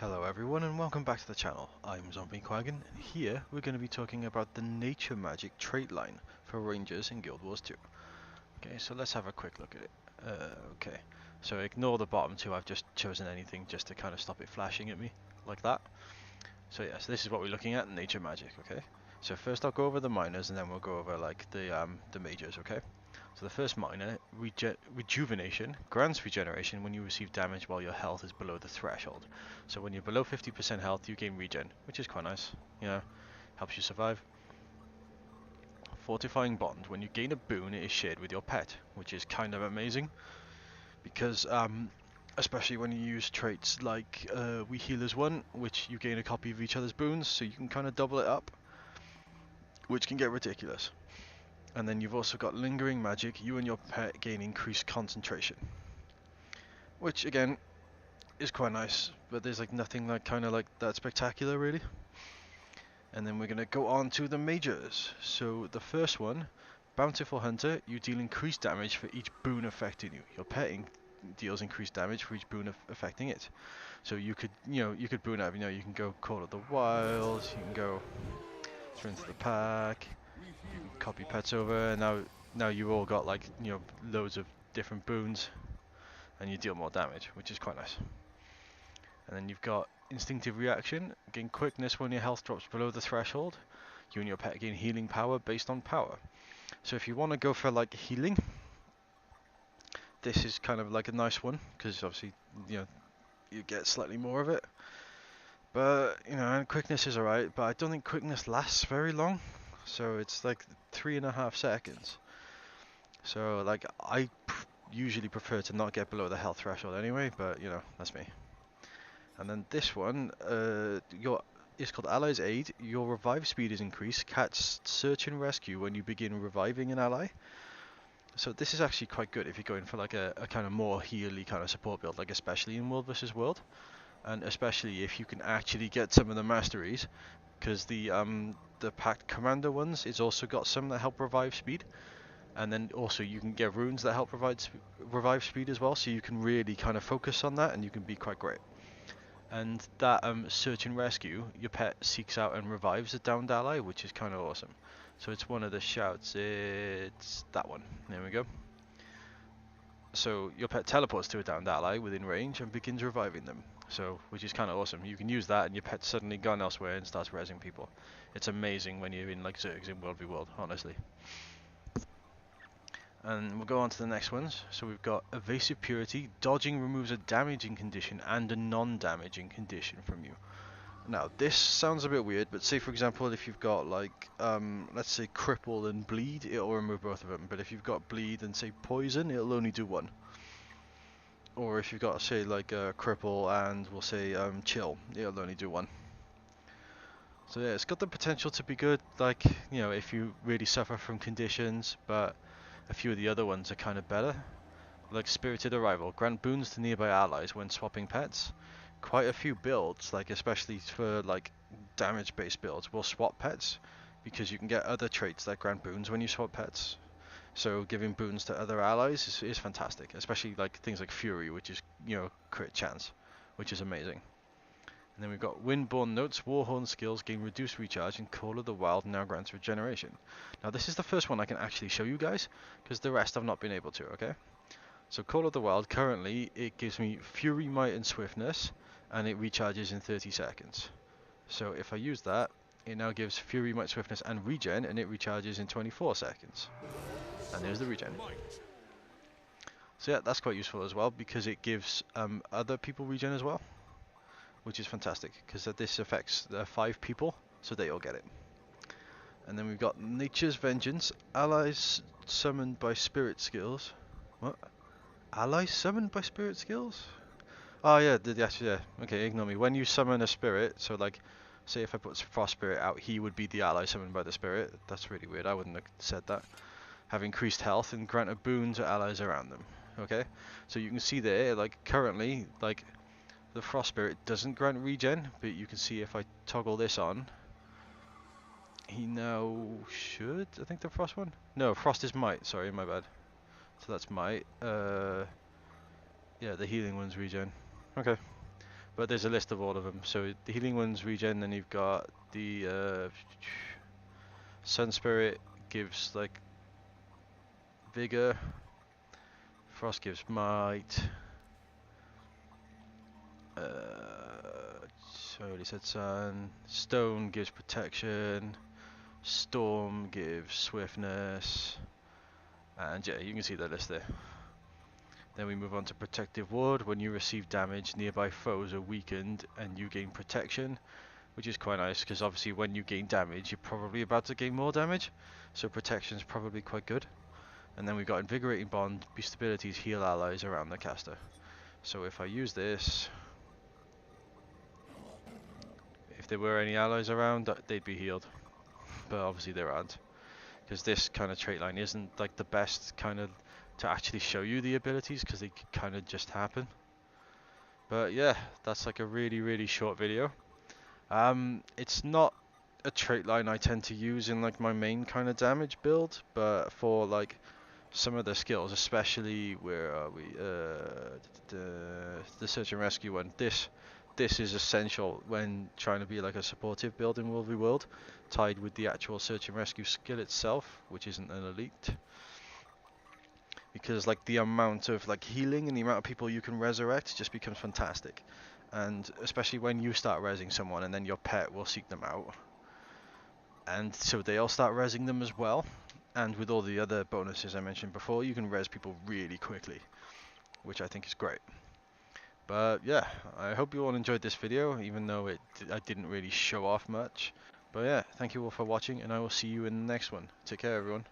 Hello everyone and welcome back to the channel. I'm Zombie Quaggan and here we're going to be talking about the Nature Magic trait line for Rangers in Guild Wars 2. Okay, so let's have a quick look at it. Okay, so ignore the bottom two, I've just chosen anything just to kind of stop it flashing at me, like that. So yes, this is what we're looking at, Nature Magic, okay? So first I'll go over the minors and then we'll go over like the majors, okay? So the first minor, Rejuvenation, grants regeneration when you receive damage while your health is below the threshold. So when you're below 50% health, you gain regen, which is quite nice, you know, helps you survive. Fortifying Bond, when you gain a boon, it is shared with your pet, which is kind of amazing, because especially when you use traits like We Healers 1, which you gain a copy of each other's boons, so you can kind of double it up, which can get ridiculous. And then you've also got Lingering Magic, you and your pet gain increased concentration. Which again is quite nice, but there's like nothing like kind of like that spectacular really. And then we're going to go on to the majors. So the first one, Bountiful Hunter, you deal increased damage for each boon affecting you. Your pet deals increased damage for each boon affecting it. So you could, you could boon up, you can go Call of the Wild, you can go Strength of the Pack, you can copy pets over, and now you all got like, loads of different boons, and you deal more damage, which is quite nice. And then you've got Instinctive Reaction, gain quickness when your health drops below the threshold. You and your pet gain healing power based on power. So if you want to go for like healing, this is kind of like a nice one, because obviously, you get slightly more of it. But, and quickness is alright, but I don't think quickness lasts very long. So it's like 3.5 seconds. So like I usually prefer to not get below the health threshold anyway, but that's me. And then this one, it's called Ally's Aid. Your revive speed is increased. Cats search and rescue when you begin reviving an ally. So this is actually quite good if you're going for like a kind of more healy kind of support build, like especially in World vs. World, and especially if you can actually get some of the masteries, because the Pact Commander ones, it's also got some that help revive speed, and then also you can get runes that help revive speed as well. So you can really kind of focus on that, and you can be quite great. And that search and rescue, your pet seeks out and revives a downed ally, which is kind of awesome. So it's one of the shouts, it's that one. There we go. So your pet teleports to a downed ally within range and begins reviving them. So, which is kind of awesome. You can use that and your pet's suddenly gone elsewhere and starts rezzing people. It's amazing when you're in like Zergs in World v World, honestly. And we'll go on to the next ones. So we've got Evasive Purity. Dodging removes a damaging condition and a non-damaging condition from you. Now, this sounds a bit weird, but say for example, if you've got like, let's say Cripple and Bleed, it'll remove both of them. But if you've got Bleed and say Poison, it'll only do one. Or if you've got, say, like Cripple and we'll say Chill, it'll only do one. So yeah, it's got the potential to be good, like, if you really suffer from conditions, but a few of the other ones are kind of better. Like Spirited Arrival, grant boons to nearby allies when swapping pets. Quite a few builds, like especially for like damage-based builds, will swap pets because you can get other traits that grant boons when you swap pets. So giving boons to other allies is fantastic, especially like things like Fury, which is crit chance, which is amazing. And then we've got Windborn Notes, Warhorn skills gain reduced recharge, and Call of the Wild now grants regeneration. Now this is the first one I can actually show you guys, because the rest I've not been able to, okay? So Call of the Wild, currently it gives me Fury, Might and Swiftness, and it recharges in 30 seconds. So if I use that, it now gives Fury, Might, Swiftness and Regen, and it recharges in 24 seconds. And there's the regen. So yeah, that's quite useful as well, because it gives other people regen as well, which is fantastic, because this affects 5 people, so they all get it. And then we've got Nature's Vengeance, allies summoned by spirit skills. What? Allies summoned by spirit skills? Oh yeah, yeah. Okay, ignore me. When you summon a spirit, so like, say if I put Frost Spirit out, he would be the ally summoned by the spirit. That's really weird. I wouldn't have said that. Have increased health and grant a boon to allies around them. Okay, so you can see there, like currently, like the Frost Spirit doesn't grant regen, but you can see if I toggle this on, he now should. I think the Frost one. No, Frost is Might. Sorry, my bad. So that's Might. Yeah, the healing one's regen. Okay. but there's a list of all of them. So the healing ones regen, then you've got the Sun Spirit gives like vigor, Frost gives might, so I already said Sun, Stone gives protection, Storm gives swiftness, and yeah, you can see that list there. Then we move on to Protective Ward. When you receive damage, nearby foes are weakened and you gain protection, which is quite nice because obviously when you gain damage, you're probably about to gain more damage, so protection is probably quite good. And then we've got Invigorating Bond. Boost abilities heal allies around the caster. So if I use this, if there were any allies around, they'd be healed. But obviously there aren't, because this kind of trait line isn't like the best kind of to actually show you the abilities, because they kind of just happen. But yeah, that's like a really short video. It's not a trait line I tend to use in like my main kind of damage build, but for like some of the skills, especially where are we? The search and rescue one. This is essential when trying to be like a supportive build in World v World, tied with the actual search and rescue skill itself, which isn't an elite. Because like the amount of like healing and the amount of people you can resurrect just becomes fantastic. And especially when you start rezzing someone and then your pet will seek them out. And so they'll start rezzing them as well. And with all the other bonuses I mentioned before, you can res people really quickly, which I think is great. But yeah, I hope you all enjoyed this video, even though I didn't really show off much. But yeah, thank you all for watching, and I will see you in the next one. Take care, everyone.